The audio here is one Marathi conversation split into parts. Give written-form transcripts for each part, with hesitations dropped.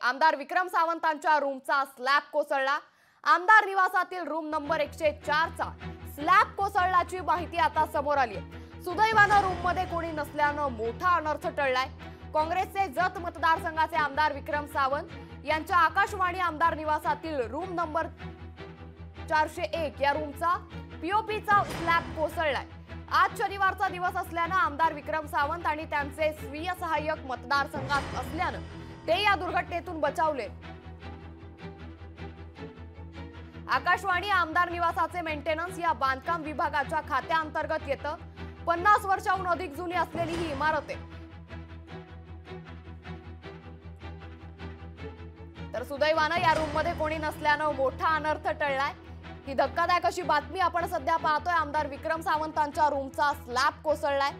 आमदार विक्रम सावंतांच्या रूमचा स्लॅब कोसळला। आमदार निवासातील रूम नंबर 104 चा स्लॅब कोसळल्याची माहिती आता समोर आली आहे। सुदैवाने रूम मध्ये कोणी नसल्याने मोठा अनर्थ टळलाय। काँग्रेसचे जत मतदारसंघाचे आमदार विक्रम सावंत यांच्या आकाशवाणी आमदार निवासातील रूम नंबर 401 या रूमचा पीओपीचा स्लॅब कोसळलाय। आज शनिवारचा दिवस असल्याने आमदार विक्रम सावंत आणि त्यांचे स्वीय सहाय्यक मतदारसंघात असल्याने ते या दुर्घटनेतून बचावले। आकाशवाणी आमदार निवासाचे मेंटेनन्स या बांधकाम विभागाच्या खात्याअंतर्गत येतं। 50 वर्षांहून अधिक जुनी असलेली ही इमारत आहे। तर सुदैवाने या रूम मध्ये कोणी नसल्याने मोठा अनर्थ टळलाय। ही धक्कादायक अशी बातमी आपण सध्या पाहतोय। आमदार विक्रम सावंतांच्या रूमचा स्लॅब कोसळलाय।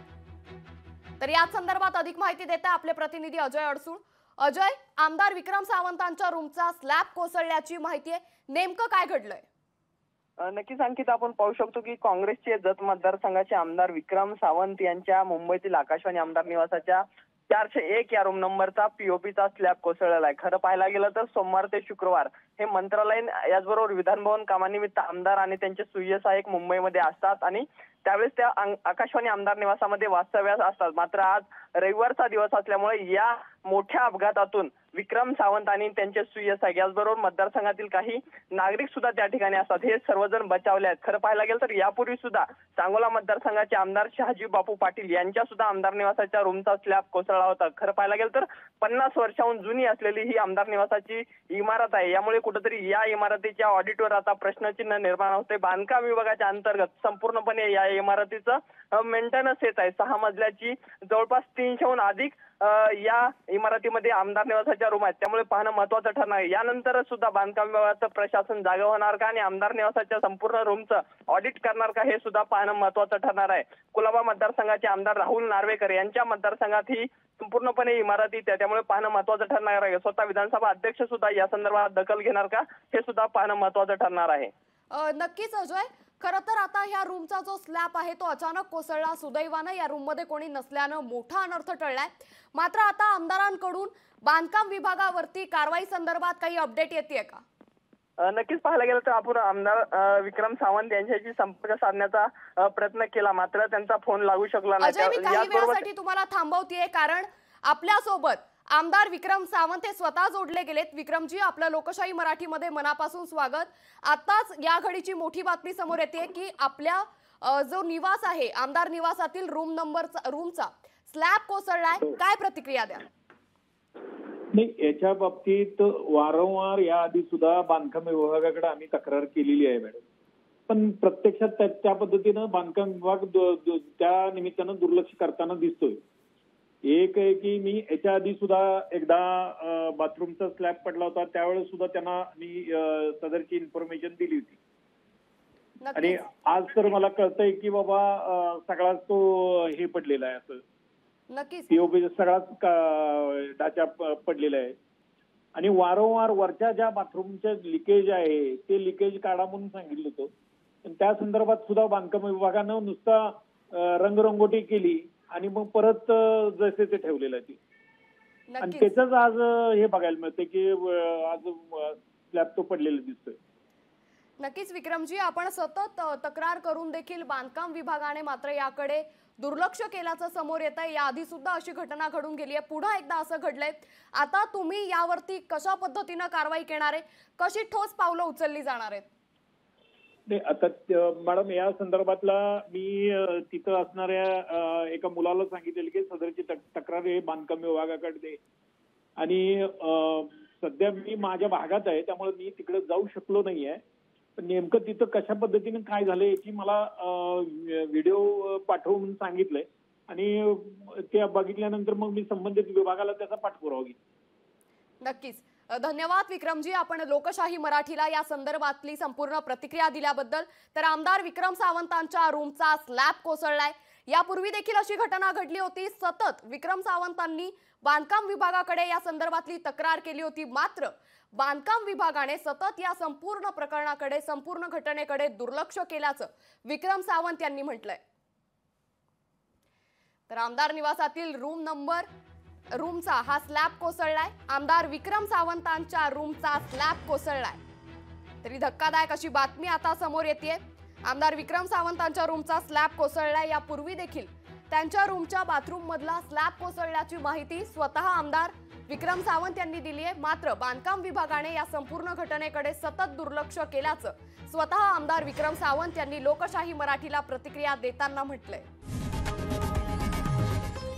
तर या संदर्भात अधिक माहिती देते आपले प्रतिनिधी अजय अडसूळ। अजय, आमदार विक्रम सावंतांच्या रूमचा स्लॅब कोसळल्याची माहिती आहे, नेमकं काय घडलंय? नक्कीच अंकित, आपण पाहू शकतो की काँग्रेसचे जत मतदारसंघाचे आमदार विक्रम सावंत यांच्या मुंबईतील आकाशवाणी आमदार निवासाच्या 401 या रूम नंबरचा पीओपीचा स्लॅब कोसळलेला आहे। खरं पाहायला गेलं तर सोमवार ते शुक्रवार हे मंत्रालयीन याचबरोबर विधानभवन कामानिमित्त आमदार आणि त्यांचे सुय्य सहाय्यक मुंबईमध्ये असतात आणि त्यावेळेस त्या आकाशवाणी आमदार निवासामध्ये वास्तव्यास असतात। मात्र आज रविवारचा दिवस असल्यामुळे या मोठ्या अपघातातून विक्रम सावंत आणि त्यांचे सुय्य सहाय्यक याचबरोबर मतदारसंघातील काही नागरिक सुद्धा त्या ठिकाणी असतात। हे सर्वजण बचावले आहेत। खरं पाहायला गेलं तर यापूर्वी सुद्धा सांगोला मतदारसंघाचे आमदार शहाजी बापू पाटील यांच्या सुद्धा आमदार निवासाच्या रूमचा स्लॅब कोसळला होता। खरं पाहायला गेलं तर 50 वर्षांहून जुनी असलेली ही आमदार निवासाची इमारत आहे। यामुळे कुठेतरी या इमारतीच्या ऑडिटवर आता प्रश्नचिन्ह निर्माण होते। बांधकाम विभागाच्या अंतर्गत संपूर्णपणे या इमारतीचं मेंटेनन्स येत आहे। 6 मजल्याची जवळपास 300हून अधिक या इमारतीमध्ये आमदार निवासाच्या रूम आहेत। त्यामुळे पाहणं महत्त्वाचं ठरणार आहे। यानंतर सुद्धा बांधकाम विभागाचं प्रशासन जागा होणार का आणि आमदार निवासाच्या संपूर्ण रूमचं ऑडिट करणार का हे सुद्धा पाहणं महत्त्वाचं ठरणार आहे। कुलाबा मतदारसंघाचे आमदार राहुल नार्वेकर यांच्या मतदारसंघात ही संपूर्णपणे इमारती त्यामुळे पाहणं महत्त्वाचं ठरणार आहे। स्वतः विधानसभा अध्यक्ष सुद्धा या संदर्भात दखल घेणार का हे सुद्धा पाहणं महत्त्वाचं ठरणार आहे। नक्कीच अजय, खरं तर आता ह्या रूमचा जो स्लॅब आहे तो अचानक कोसळला। सुदैवाने या रूम मध्ये कोणी नसल्याने मोठा अनर्थ टळलाय। मात्र आता आमदारांकडून बांधकाम विभागावरती कारवाई संदर्भात काही अपडेट येतेय का? नक्कीच पाहायला गेलं तर आपण आमदार विक्रम सावंत यांच्याशी संपर्क साधण्याचा प्रयत्न केला, मात्र त्यांचा फोन लागू शकला नाही। अजय, मी काही वेळासाठी तुम्हाला थांबवतेय कारण आपल्या सोबत आमदार विक्रम सावंत हे स्वतः जोडले गेलेत। विक्रमजी, आपलं लोकशाही मराठीमध्ये मनापासून स्वागत। आताच या घडीची मोठी बातमी समोर येते की आपल्या जो निवास आहे आमदार निवासातील रूमचा स्लॅब कोसळलाय, काय प्रतिक्रिया द्या? नाही, याच्या बाबतीत वारंवार याआधी सुद्धा बांधकाम विभागाकडे आम्ही तक्रार केलेली आहे मॅडम, पण प्रत्यक्षात त्या पद्धतीनं बांधकाम विभाग त्या निमित्तानं दुर्लक्ष करताना दिसतोय। एक आहे की मी याच्या आधी सुद्धा एकदा बाथरूमचा स्लॅब पडला होता, त्यावेळेस सुद्धा त्यांना मी सदरची इन्फॉर्मेशन दिली होती आणि आज तर मला कळतंय की बाबा सगळाच तो हे पडलेला आहे, असं नक्कीच पीओपी सगळाच ढाचा पडलेला आहे आणि वारंवार वरच्या ज्या बाथरूमच्या लिकेज आहे ते लिकेज काढा म्हणून सांगितलं होतं। त्या संदर्भात सुद्धा बांधकाम विभागानं नुसता रंगरंगोटी केली आणि मग परत जसे ते ठेवलेलं आहे आणि त्याच आज हे बघायला मिळते की आज स्लॅब तो पडलेला दिसतोय। नक्कीच विक्रमजी, आपण सतत तक्रार करून देखील बांधकाम विभागाने मात्र याकडे दुर्लक्ष केल्याचं समोर येत आहे। याआधी सुद्धा अशी घटना घडून गेली आहे, पुन्हा एकदा असं घडलंय। आता तुम्ही यावरती कशा पद्धतीनं कारवाई करणार आहे, कशी ठोस पावलं उचलली जाणार आहेत? नाही, आता मॅडम या संदर्भातला मी तिथं असणाऱ्या एका मुलाला सांगितलेलं की सदरची तक्रार हे बांधकाम विभागाकडे दे आणि सध्या मी माझ्या भागात आहे त्यामुळे मी तिकडे जाऊ शकलो नाहीये। पण नेमकं तिथं कशा पद्धतीने काय झालंय याची मला व्हिडिओ पाठवून सांगितलंय आणि ते बघितल्यानंतर मग मी संबंधित विभागाला त्याचा पाठपुरावा घेईन। नक्कीच, धन्यवाद विक्रमजी, आपण लोकशाही मराठीला या संदर्भातली संपूर्ण प्रतिक्रिया दिल्याबद्दल। तर आमदार विक्रम सावंतांच्या रूमचा स्लॅब कोसळलाय। यापूर्वी देखील अशी घटना घडली होती। सतत विक्रम सावंतांनी बांधकाम विभागाकडे या संदर्भातली तक्रार केली होती, मात्र बांधकाम विभागाने सतत या संपूर्ण प्रकरणाकडे, संपूर्ण घटनेकडे दुर्लक्ष केल्याचं विक्रम सावंत यांनी म्हटलंय। तर आमदार निवासातील रूम नंबर रूमचा हा स्लॅब कोसळलाय. आमदार विक्रम सावंतांच्या रूमचा स्लॅब कोसळलाय. तरी धक्कादायक अशी बातमी आता समोर येतेय. आमदार विक्रम सावंतांच्या रूमचा स्लॅब कोसळलाय. यापूर्वी देखील त्यांच्या रूमच्या बाथरूम मधला स्लॅब कोसळल्याची माहिती स्वतः आमदार विक्रम सावंत यांनी दिली आहे. मात्र बांधकाम विभागाने या संपूर्ण घटनेकडे सतत दुर्लक्ष केल्याचं स्वतः आमदार विक्रम सावंत यांनी लोकशाही मराठीला प्रतिक्रिया देताना म्हटलंय.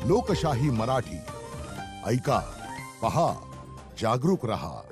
लोकशाही मराठी ऐका, पहा, जागरूक रहा.